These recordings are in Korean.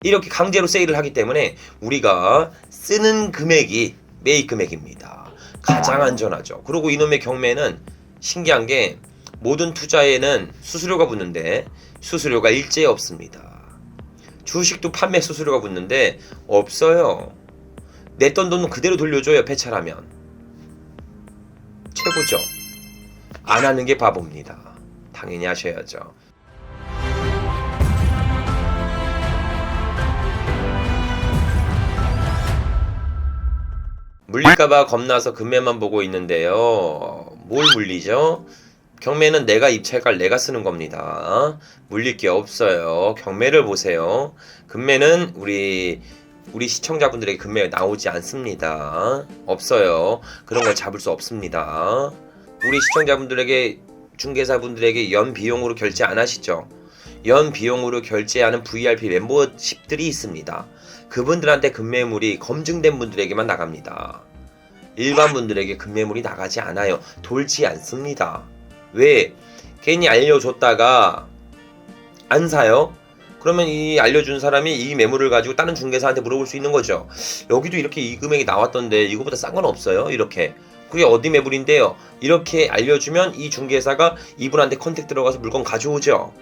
이렇게 강제로 세일을 하기 때문에 우리가 쓰는 금액이 매입 금액입니다. 가장 안전하죠. 그리고 이놈의 경매는 신기한 게 모든 투자에는 수수료가 붙는데 수수료가 일제히 없습니다. 주식도 판매 수수료가 붙는데 없어요. 냈던 돈은 그대로 돌려줘요. 폐차라면. 최고죠. 안 하는 게 바보입니다. 당연히 하셔야죠. 물릴까봐 겁나서 금매만 보고 있는데요. 뭘 물리죠? 경매는 내가 입찰가를 내가 쓰는 겁니다. 물릴 게 없어요. 경매를 보세요. 금매는 우리 시청자분들에게 금매가 나오지 않습니다. 없어요. 그런 걸 잡을 수 없습니다. 우리 시청자분들에게 중개사분들에게 연 비용으로 결제 안 하시죠? 연 비용으로 결제하는 VIP 멤버십들이 있습니다. 그분들한테 금매물이 검증된 분들에게만 나갑니다. 일반 분들에게 금매물이 나가지 않아요. 돌지 않습니다. 왜? 괜히 알려줬다가 안 사요? 그러면 이 알려준 사람이 이 매물을 가지고 다른 중개사한테 물어볼 수 있는 거죠. 여기도 이렇게 이 금액이 나왔던데 이거보다 싼 건 없어요? 이렇게. 그게 어디 매물인데요? 이렇게 알려주면 이 중개사가 이분한테 컨택 들어가서 물건 가져오죠.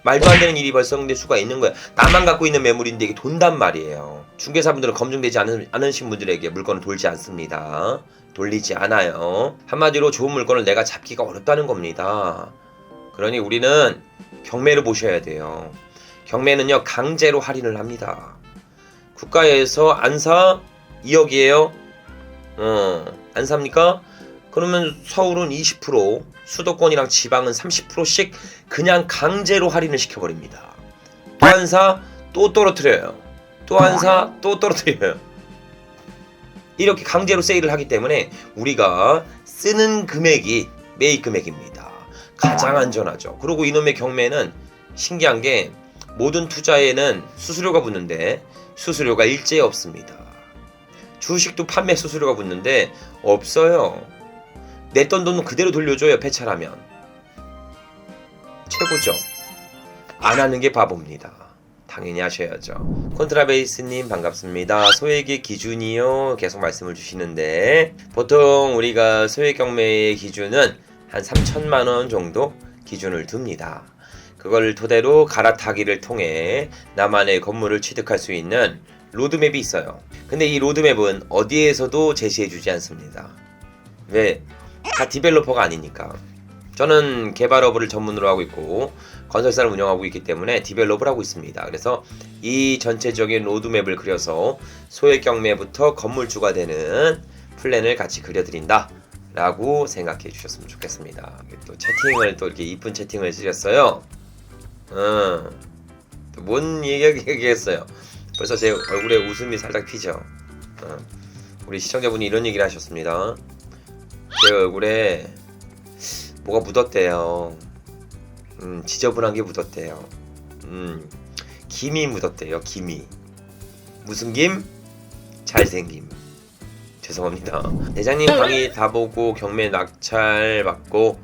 말도 안 되는 일이 발생될 수가 있는 거야. 나만 갖고 있는 매물인데 이게 돈단 말이에요. 중개사분들은 검증되지 않으신 분들에게 물건을 돌지 않습니다. 돌리지 않아요. 한마디로 좋은 물건을 내가 잡기가 어렵다는 겁니다. 그러니 우리는 경매를 보셔야 돼요. 경매는요 강제로 할인을 합니다. 국가에서 안 사? 2억이에요? 안 삽니까? 그러면 서울은 20%, 수도권이랑 지방은 30%씩 그냥 강제로 할인을 시켜버립니다. 또 안 사? 또 떨어뜨려요. 또 안 사? 또 떨어뜨려요. 이렇게 강제로 세일을 하기 때문에 우리가 쓰는 금액이 매입 금액입니다. 가장 안전하죠. 그리고 이놈의 경매는 신기한 게 모든 투자에는 수수료가 붙는데 수수료가 일제히 없습니다. 주식도 판매 수수료가 붙는데 없어요. 냈던 돈은 그대로 돌려줘요. 폐차라면. 최고죠. 안 하는 게 바보입니다. 당연히 하셔야죠. 콘트라베이스님 반갑습니다. 소액의 기준이요 계속 말씀을 주시는데 보통 우리가 소액 경매의 기준은 한 3천만원 정도 기준을 둡니다. 그걸 토대로 갈아타기를 통해 나만의 건물을 취득할 수 있는 로드맵이 있어요. 근데 이 로드맵은 어디에서도 제시해주지 않습니다. 왜? 다 디벨로퍼가 아니니까. 저는 개발업을 전문으로 하고 있고 건설사를 운영하고 있기 때문에 디벨롭을 하고 있습니다. 그래서 이 전체적인 로드맵을 그려서 소액 경매부터 건물주가 되는 플랜을 같이 그려드린다 라고 생각해 주셨으면 좋겠습니다. 또 채팅을 또 이렇게 이쁜 채팅을 쓰셨어요. 또 뭔 얘기했어요. 벌써 제 얼굴에 웃음이 살짝 피죠. 우리 시청자분이 이런 얘기를 하셨습니다. 제 얼굴에 뭐가 묻었대요. 지저분한 게 묻었대요. 김이 묻었대요. 김이. 무슨 김? 잘생김. 죄송합니다. 대장님 강의 다 보고 경매 낙찰 받고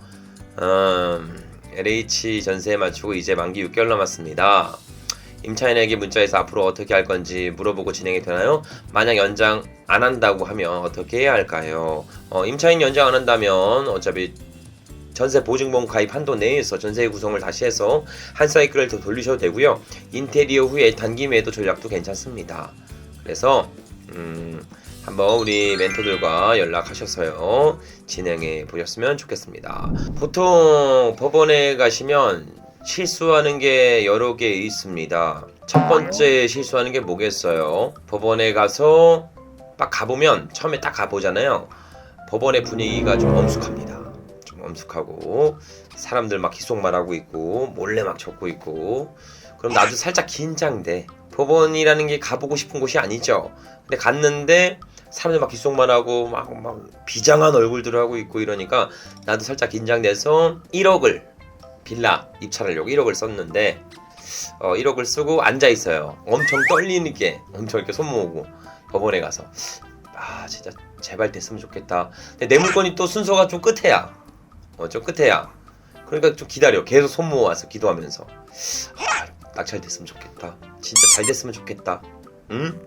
LH 전세 맞추고 이제 만기 6개월 남았습니다. 임차인에게 문자해서 앞으로 어떻게 할 건지 물어보고 진행이 되나요? 만약 연장 안 한다고 하면 어떻게 해야 할까요? 임차인 연장 안 한다면 어차피 전세 보증보험 가입 한도 내에서 전세 구성을 다시 해서 한 사이클을 더 돌리셔도 되고요. 인테리어 후에 단기 매도 전략도 괜찮습니다. 그래서 한번 우리 멘토들과 연락하셔서요 진행해 보셨으면 좋겠습니다. 보통 법원에 가시면 실수하는 게 여러 개 있습니다. 첫 번째 실수하는 게 뭐겠어요? 법원에 가서 딱 가보면 처음에 딱 가보잖아요. 법원의 분위기가 좀 엄숙합니다. 좀 엄숙하고 사람들 막 귓속말하고 있고 몰래 막 적고 있고 그럼 나도 살짝 긴장돼. 법원이라는 게 가보고 싶은 곳이 아니죠. 근데 갔는데 사람들 막 귓속말하고 막 비장한 얼굴들 하고 있고 이러니까 나도 살짝 긴장돼서 1억을 빌라 입찰하려고 1억을 썼는데 1억을 쓰고 앉아있어요. 엄청 떨리는 게 엄청 이렇게 손 모으고 법원에 가서 진짜 제발 됐으면 좋겠다. 근데 내 물건이 또 순서가 좀 끝에야. 좀 끝에야. 그러니까 좀 기다려. 계속 손 모아서 기도하면서 낙찰됐으면 좋겠다. 진짜 잘 됐으면 좋겠다. 응?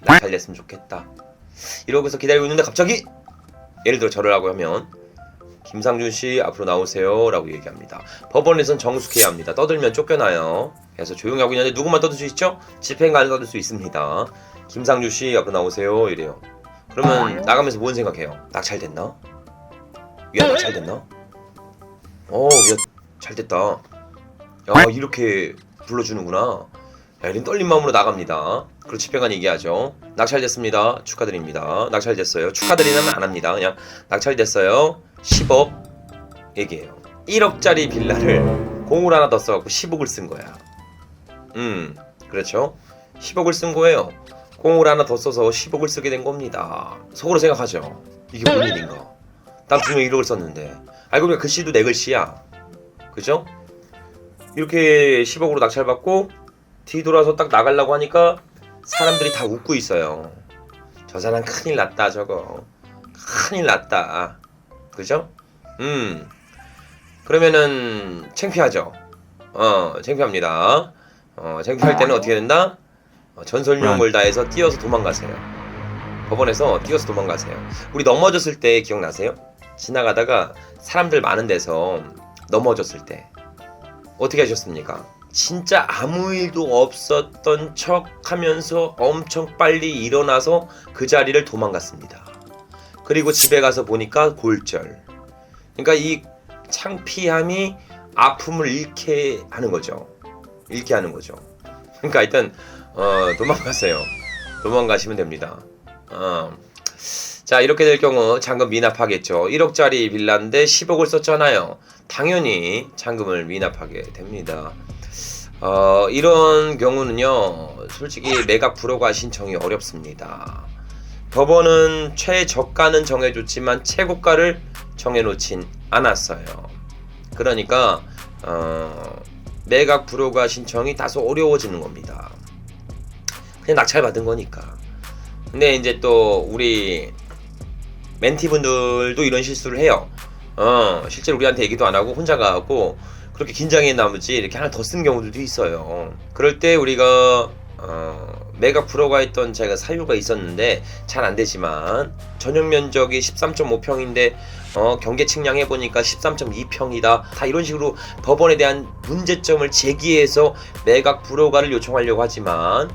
낙찰됐으면 좋겠다. 이러고서 기다리고 있는데 갑자기 예를 들어 저를 하고 하면 김상준씨 앞으로 나오세요 라고 얘기합니다. 법원에선 정숙해야 합니다. 떠들면 쫓겨나요. 그래서 조용히 하고 있는데 누구만 떠들 수 있죠? 집행관을 떠들 수 있습니다. 김상준씨 앞으로 나오세요 이래요. 그러면 나가면서 뭔 생각해요? 낙찰됐나? 야 낙찰됐나? 야 잘됐다. 야 이렇게 불러주는구나. 야, 이런 떨린 마음으로 나갑니다. 그리고 집행관이 얘기하죠. 낙찰됐습니다. 축하드립니다. 낙찰됐어요. 축하드리면 안 합니다. 그냥 낙찰됐어요. 10억 얘기해요. 1억짜리 빌라를 공을 하나 더 써갖고 10억을 쓴 거야. 그렇죠. 10억을 쓴 거예요. 공을 하나 더 써서 10억을 쓰게 된 겁니다. 속으로 생각하죠. 이게 뭔 일인가. 난 분명히 1억을 썼는데 알고 보니까 글씨도 내 글씨야. 그죠? 이렇게 10억으로 낙찰받고 뒤돌아서 딱 나가려고 하니까 사람들이 다 웃고 있어요. 저 사람 큰일 났다 저거. 큰일 났다. 그죠? 그러면은 창피하죠. 창피합니다. 창피할 때는 어떻게 된다? 전설용을 다해서 뛰어서 도망가세요. 법원에서 뛰어서 도망가세요. 우리 넘어졌을 때 기억나세요? 지나가다가 사람들 많은 데서 넘어졌을 때 어떻게 하셨습니까? 진짜 아무 일도 없었던 척 하면서 엄청 빨리 일어나서 그 자리를 도망갔습니다. 그리고 집에 가서 보니까 골절. 그러니까 이 창피함이 아픔을 잃게 하는 거죠. 잃게 하는 거죠. 그러니까 일단 도망가세요. 도망가시면 됩니다. 자 이렇게 될 경우 잔금 미납하겠죠. 1억짜리 빌라인데 10억을 썼잖아요. 당연히 잔금을 미납하게 됩니다. 이런 경우는요 솔직히 매각 불허가 신청이 어렵습니다. 법원은 최저가는 정해줬지만 최고가를 정해놓진 않았어요. 그러니까 매각 불허가 신청이 다소 어려워지는 겁니다. 그냥 낙찰받은 거니까. 근데 이제 또 우리 멘티분들도 이런 실수를 해요. 실제로 우리한테 얘기도 안 하고 혼자 가고 그렇게 긴장해 나머지 이렇게 하나 더 쓴 경우들도 있어요. 그럴 때 우리가 매각 불허가 했던 제가 사유가 있었는데 잘 안 되지만 전용 면적이 13.5평인데 경계 측량 해보니까 13.2평이다. 다 이런 식으로 법원에 대한 문제점을 제기해서 매각 불허가를 요청하려고 하지만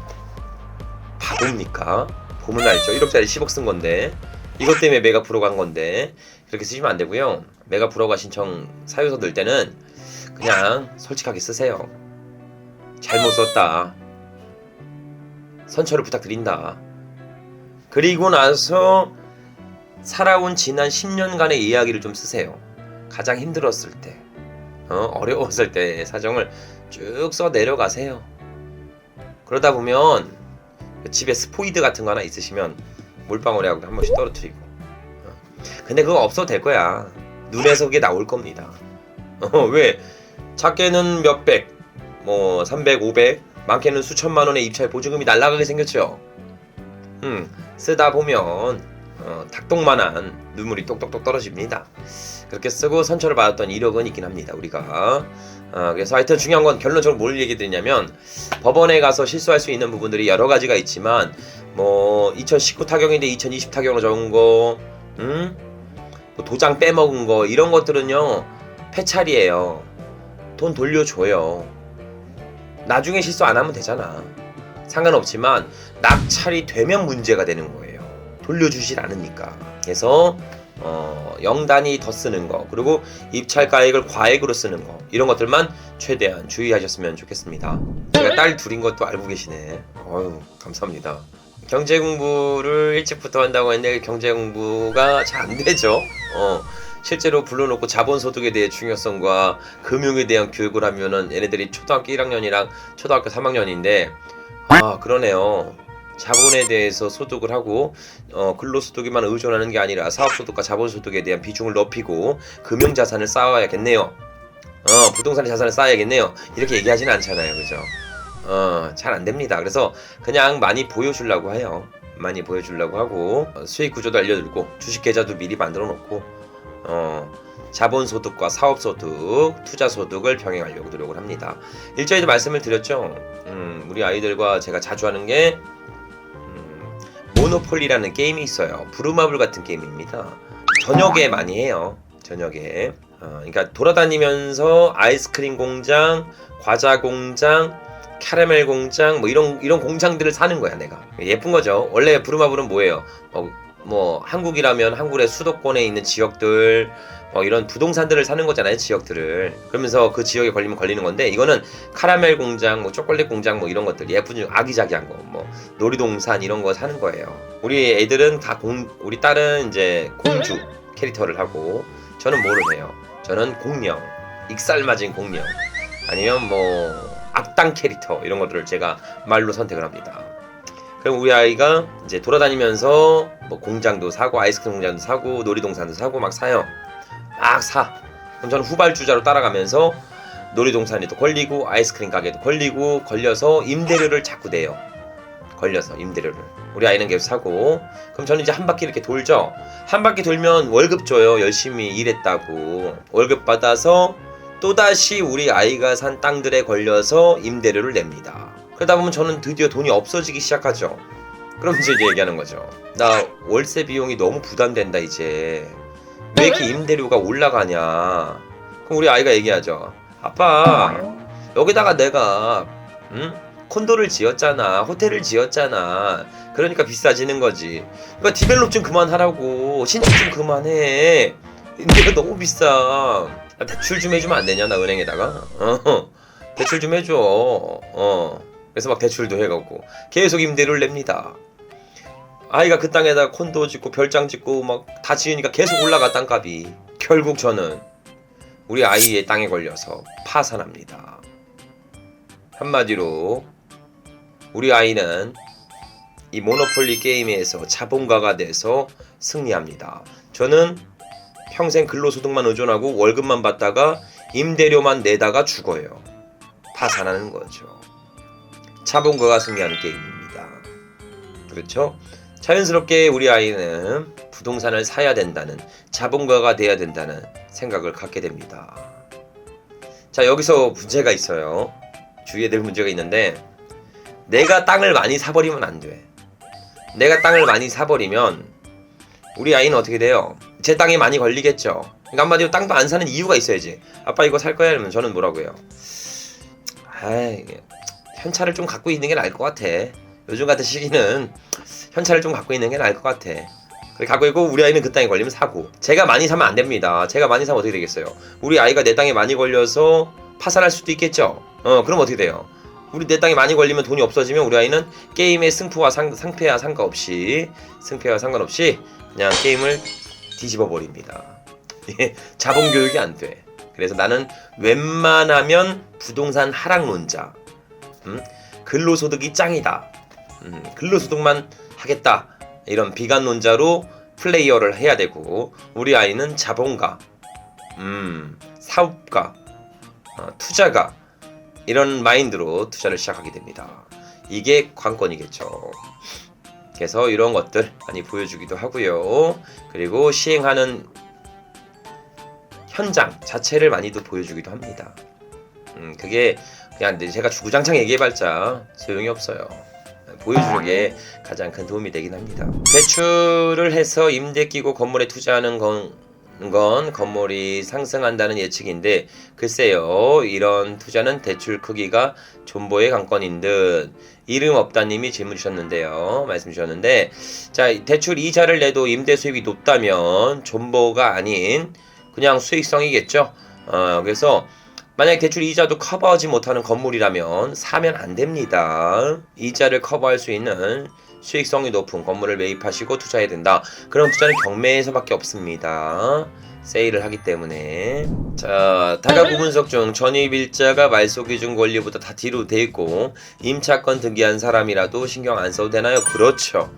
바보입니까? 보면 알죠. 1억짜리 10억 쓴 건데 이것 때문에 매각 불허가 한 건데 그렇게 쓰시면 안 되고요. 매각 불허가 신청 사유서 넣을 때는 그냥 솔직하게 쓰세요. 잘못 썼다. 선처를 부탁드린다. 그리고 나서 살아온 지난 10년간의 이야기를 좀 쓰세요. 가장 힘들었을 때, 어려웠을 때 사정을 쭉 써 내려가세요. 그러다 보면 집에 스포이드 같은 거 하나 있으시면 물방울하고 한 번씩 떨어뜨리고. 근데 그거 없어도 될 거야. 눈에서 그게 나올 겁니다. 왜? 작게는 몇백, 300, 500, 많게는 수천만 원의 입찰 보증금이 날아가게 생겼죠. 쓰다 보면 닭똥만한 눈물이 똑똑똑 떨어집니다. 그렇게 쓰고 선처를 받았던 이력은 있긴 합니다. 우리가. 그래서 하여튼 중요한 건 결론적으로 뭘 얘기 드리냐면 법원에 가서 실수할 수 있는 부분들이 여러 가지가 있지만 2019 타경인데 2020 타경으로 적은 거, 도장 빼먹은 거 이런 것들은요 폐찰이에요. 돈 돌려줘요. 나중에 실수 안 하면 되잖아. 상관없지만 낙찰이 되면 문제가 되는 거예요. 돌려주질 않으니까. 그래서 영단위 더 쓰는 거 그리고 입찰가액을 과액으로 쓰는 거 이런 것들만 최대한 주의하셨으면 좋겠습니다. 제가 딸 둘인 것도 알고 계시네. 어휴 감사합니다. 경제 공부를 일찍부터 한다고 했는데 경제 공부가 잘 안 되죠. 실제로 불러놓고 자본소득에 대해 중요성과 금융에 대한 교육을 하면은 얘네들이 초등학교 1학년이랑 초등학교 3학년인데 그러네요. 자본에 대해서 소득을 하고 근로소득에만 의존하는 게 아니라 사업소득과 자본소득에 대한 비중을 높이고 금융자산을 쌓아야겠네요. 부동산의 자산을 쌓아야겠네요. 이렇게 얘기하지는 않잖아요. 그죠? 잘 안됩니다. 그래서 그냥 많이 보여주려고 해요. 많이 보여주려고 하고 수익 구조도 알려드리고 주식 계좌도 미리 만들어 놓고 자본소득과 사업소득, 투자소득을 병행하려고 노력을 합니다. 일전에도 말씀을 드렸죠. 우리 아이들과 제가 자주 하는 게 모노폴리라는 게임이 있어요. 부루마블 같은 게임입니다. 저녁에 많이 해요. 저녁에. 그러니까 돌아다니면서 아이스크림 공장, 과자 공장, 캐러멜 공장 뭐 이런 공장들을 사는 거야 내가. 예쁜 거죠. 원래 부루마블은 뭐예요? 뭐 한국이라면 한국의 수도권에 있는 지역들 이런 부동산들을 사는 거잖아요. 지역들을. 그러면서 그 지역에 걸리면 걸리는 건데, 이거는 카라멜 공장, 뭐 초콜릿 공장 뭐 이런 것들, 예쁜 아기자기한 거, 뭐 놀이동산 이런 거 사는 거예요. 우리 애들은 다 우리 딸은 이제 공주 캐릭터를 하고, 저는 뭐를 해요? 저는 공룡, 익살맞은 공룡, 아니면 뭐 악당 캐릭터 이런 것들을 제가 말로 선택을 합니다. 그럼 우리 아이가 이제 돌아다니면서 뭐 공장도 사고 아이스크림 공장도 사고 놀이동산도 사고 막 사요. 막 사. 그럼 저는 후발주자로 따라가면서 놀이동산에도 걸리고 아이스크림 가게도 걸려서 임대료를 자꾸 내요. 걸려서 임대료를. 우리 아이는 계속 사고. 그럼 저는 이제 한 바퀴 이렇게 돌죠. 한 바퀴 돌면 월급 줘요. 열심히 일했다고. 월급 받아서 또다시 우리 아이가 산 땅들에 걸려서 임대료를 냅니다. 그러다 보면 저는 드디어 돈이 없어지기 시작하죠. 그럼 이제 얘기하는 거죠. 나 월세 비용이 너무 부담된다 이제. 왜 이렇게 임대료가 올라가냐. 그럼 우리 아이가 얘기하죠. 아빠, 여기다가 내가 콘도를 지었잖아. 호텔을 지었잖아. 그러니까 비싸지는 거지. 그러니까 디벨롭 좀 그만하라고. 신축 좀 그만해. 임대가 너무 비싸. 대출 좀 해주면 안 되냐? 나 은행에다가. 대출 좀 해줘. 그래서 막 대출도 해가고 계속 임대료를 냅니다. 아이가 그 땅에다 콘도 짓고 별장 짓고 막 다 지으니까 계속 올라가 땅값이. 결국 저는 우리 아이의 땅에 걸려서 파산합니다. 한마디로 우리 아이는 이 모노폴리 게임에서 자본가가 돼서 승리합니다. 저는 평생 근로소득만 의존하고 월급만 받다가 임대료만 내다가 죽어요. 파산하는 거죠. 자본가가 승리하는 게임입니다. 그렇죠? 자연스럽게 우리 아이는 부동산을 사야 된다는, 자본가가 돼야 된다는 생각을 갖게 됩니다. 자, 여기서 문제가 있어요. 주의해야 될 문제가 있는데, 내가 땅을 많이 사버리면 안 돼. 내가 땅을 많이 사버리면 우리 아이는 어떻게 돼요? 제 땅에 많이 걸리겠죠. 그러니까 한마디로 땅도 안 사는 이유가 있어야지. 아빠 이거 살 거야? 이러면 저는 뭐라고 해요? 현찰을 좀 갖고 있는 게 나을 것 같아. 요즘 같은 시기는 현찰을 좀 갖고 있는 게 나을 것 같아. 그렇게 갖고 있고 우리 아이는 그 땅에 걸리면 사고. 제가 많이 사면 안 됩니다. 제가 많이 사면 어떻게 되겠어요? 우리 아이가 내 땅에 많이 걸려서 파산할 수도 있겠죠. 그럼 어떻게 돼요? 우리 내 땅에 많이 걸리면 돈이 없어지면 우리 아이는 게임의 승패와 상관없이 그냥 게임을 뒤집어 버립니다. 자본 교육이 안 돼. 그래서 나는 웬만하면 부동산 하락론자. 근로소득이 짱이다. 근로소득만 하겠다. 이런 비관론자로 플레이어를 해야 되고, 우리 아이는 자본가, 사업가, 투자가, 이런 마인드로 투자를 시작하게 됩니다. 이게 관건이겠죠. 그래서 이런 것들 많이 보여주기도 하고요. 그리고 시행하는 현장 자체를 많이도 보여주기도 합니다. 그게 그냥 제가 주구장창 얘기해봤자 소용이 없어요. 보여주는 게 가장 큰 도움이 되긴 합니다. 대출을 해서 임대 끼고 건물에 투자하는 건 건물이 상승한다는 예측인데, 글쎄요, 이런 투자는 대출 크기가 존버의 관건인 듯. 이름 없다님이 질문 주셨는데요. 말씀 주셨는데, 자, 대출 이자를 내도 임대 수입이 높다면 존버가 아닌 그냥 수익성이겠죠. 그래서 만약에 대출 이자도 커버하지 못하는 건물이라면 사면 안 됩니다. 이자를 커버할 수 있는 수익성이 높은 건물을 매입하시고 투자해야 된다. 그런 투자는 경매에서밖에 없습니다. 세일을 하기 때문에. 자, 다가구 분석 중 전입일자가 말소기준 권리보다 다 뒤로 돼 있고 임차권 등기한 사람이라도 신경 안 써도 되나요? 그렇죠.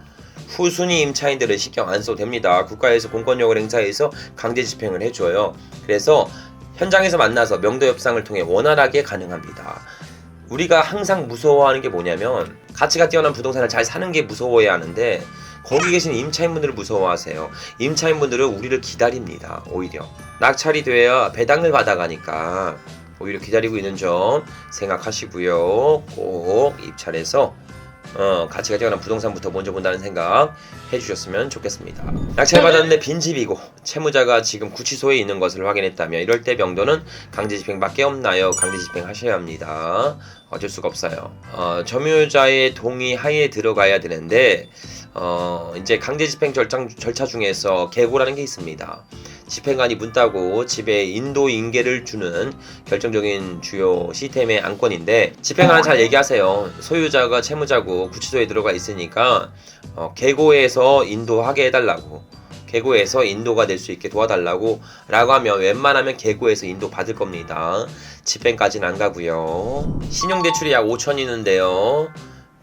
후순위 임차인들은 신경 안 써도 됩니다. 국가에서 공권력을 행사해서 강제 집행을 해줘요. 그래서 현장에서 만나서 명도 협상을 통해 원활하게 가능합니다. 우리가 항상 무서워하는 게 뭐냐면, 가치가 뛰어난 부동산을 잘 사는 게 무서워해야 하는데, 거기 계신 임차인분들을 무서워하세요. 임차인분들은 우리를 기다립니다. 오히려 낙찰이 돼야 배당을 받아가니까 오히려 기다리고 있는 점 생각하시고요. 꼭 입찰해서 가치가 뛰어난 부동산부터 먼저 본다는 생각 해주셨으면 좋겠습니다. 낙찰 받았는데 빈집이고 채무자가 지금 구치소에 있는 것을 확인했다며 이럴 때 명도는 강제집행밖에 없나요? 강제집행 하셔야 합니다. 어쩔 수가 없어요. 점유자의 동의 하에 들어가야 되는데 이제 강제집행 절차 중에서 계고라는 게 있습니다. 집행관이 문 따고 집에 인도 인계를 주는 결정적인 주요 시스템의 안건인데 집행관은 잘 얘기하세요. 소유자가 채무자고 구치소에 들어가 있으니까 계고해서 인도하게 해달라고, 계고해서 인도가 될 수 있게 도와달라고 라고 하면 웬만하면 계고해서 인도 받을 겁니다. 집행까지는 안 가고요. 신용대출이 약 5천 있는데요.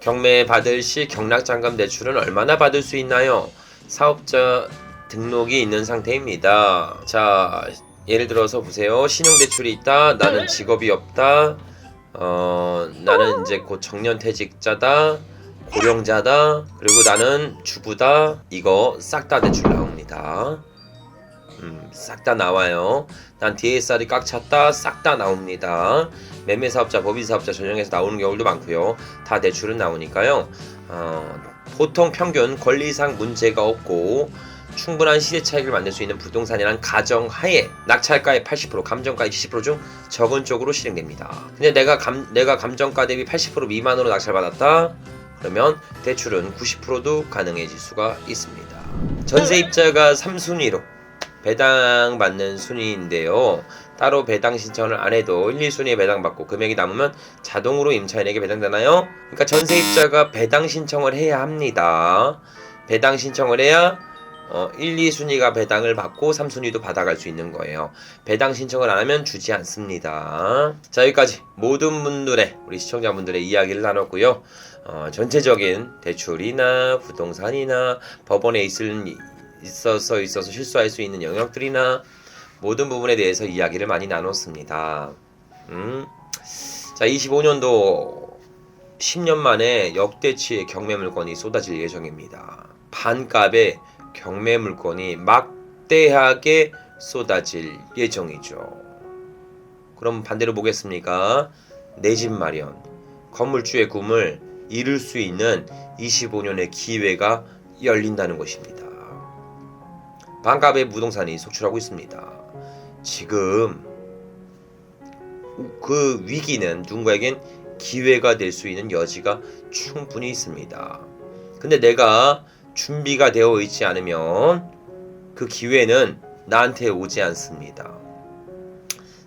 경매 받을 시 경락잔금 대출은 얼마나 받을 수 있나요? 사업자 등록이 있는 상태입니다. 자, 예를 들어서 보세요. 신용대출이 있다. 나는 직업이 없다. 나는 이제 곧 정년퇴직자다. 고령자다. 그리고 나는 주부다. 이거 싹 다 대출 나옵니다. 싹 다 나와요. 난 DSR이 꽉 찼다. 싹 다 나옵니다. 매매사업자, 법인사업자 전형에서 나오는 경우도 많고요. 다 대출은 나오니까요. 보통 평균 권리상 문제가 없고 충분한 시세 차익을 만들 수 있는 부동산이란 가정하에 낙찰가의 80%, 감정가의 70% 중 적은 쪽으로 실행됩니다. 근데 내가 감정가 대비 80% 미만으로 낙찰받았다? 그러면 대출은 90%도 가능해질 수가 있습니다. 전세입자가 3순위로 배당받는 순위인데요. 따로 배당 신청을 안 해도 1, 2순위에 배당받고 금액이 남으면 자동으로 임차인에게 배당되나요? 그러니까 전세입자가 배당 신청을 해야 합니다. 배당 신청을 해야 1, 2순위가 배당을 받고 3순위도 받아갈 수 있는 거예요. 배당 신청을 안 하면 주지 않습니다. 자, 여기까지 모든 분들의, 우리 시청자분들의 이야기를 나눴고요. 전체적인 대출이나 부동산이나 법원에 있어서 실수할 수 있는 영역들이나 모든 부분에 대해서 이야기를 많이 나눴습니다. 자, 25년도 10년 만에 역대치의 경매 물건이 쏟아질 예정입니다. 반값의 경매 물건이 막대하게 쏟아질 예정이죠. 그럼 반대로 보겠습니까? 내 집 마련, 건물주의 꿈을 이룰 수 있는 25년의 기회가 열린다는 것입니다. 반값의 부동산이 속출하고 있습니다. 지금 그 위기는 누군가에겐 기회가 될 수 있는 여지가 충분히 있습니다. 근데 내가 준비가 되어 있지 않으면 그 기회는 나한테 오지 않습니다.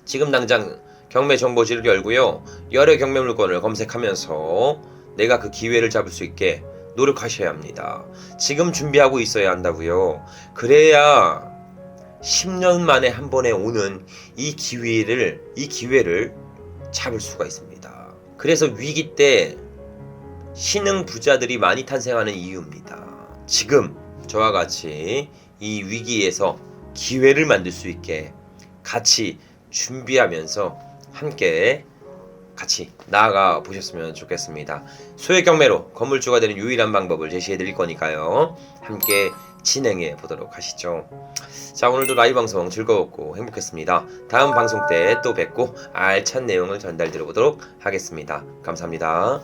지금 당장 경매 정보지를 열고요. 여러 경매 물건을 검색하면서 내가 그 기회를 잡을 수 있게 노력하셔야 합니다. 지금 준비하고 있어야 한다고요. 그래야 10년 만에 한 번에 오는 이 기회를 잡을 수가 있습니다. 그래서 위기 때 신흥 부자들이 많이 탄생하는 이유입니다. 지금 저와 같이 이 위기에서 기회를 만들 수 있게 같이 준비하면서 함께 같이 나아가 보셨으면 좋겠습니다. 소액 경매로 건물주가 되는 유일한 방법을 제시해 드릴 거니까요. 함께 진행해 보도록 하시죠. 자, 오늘도 라이브 방송 즐거웠고 행복했습니다. 다음 방송 때 또 뵙고 알찬 내용을 전달 드려보도록 하겠습니다. 감사합니다.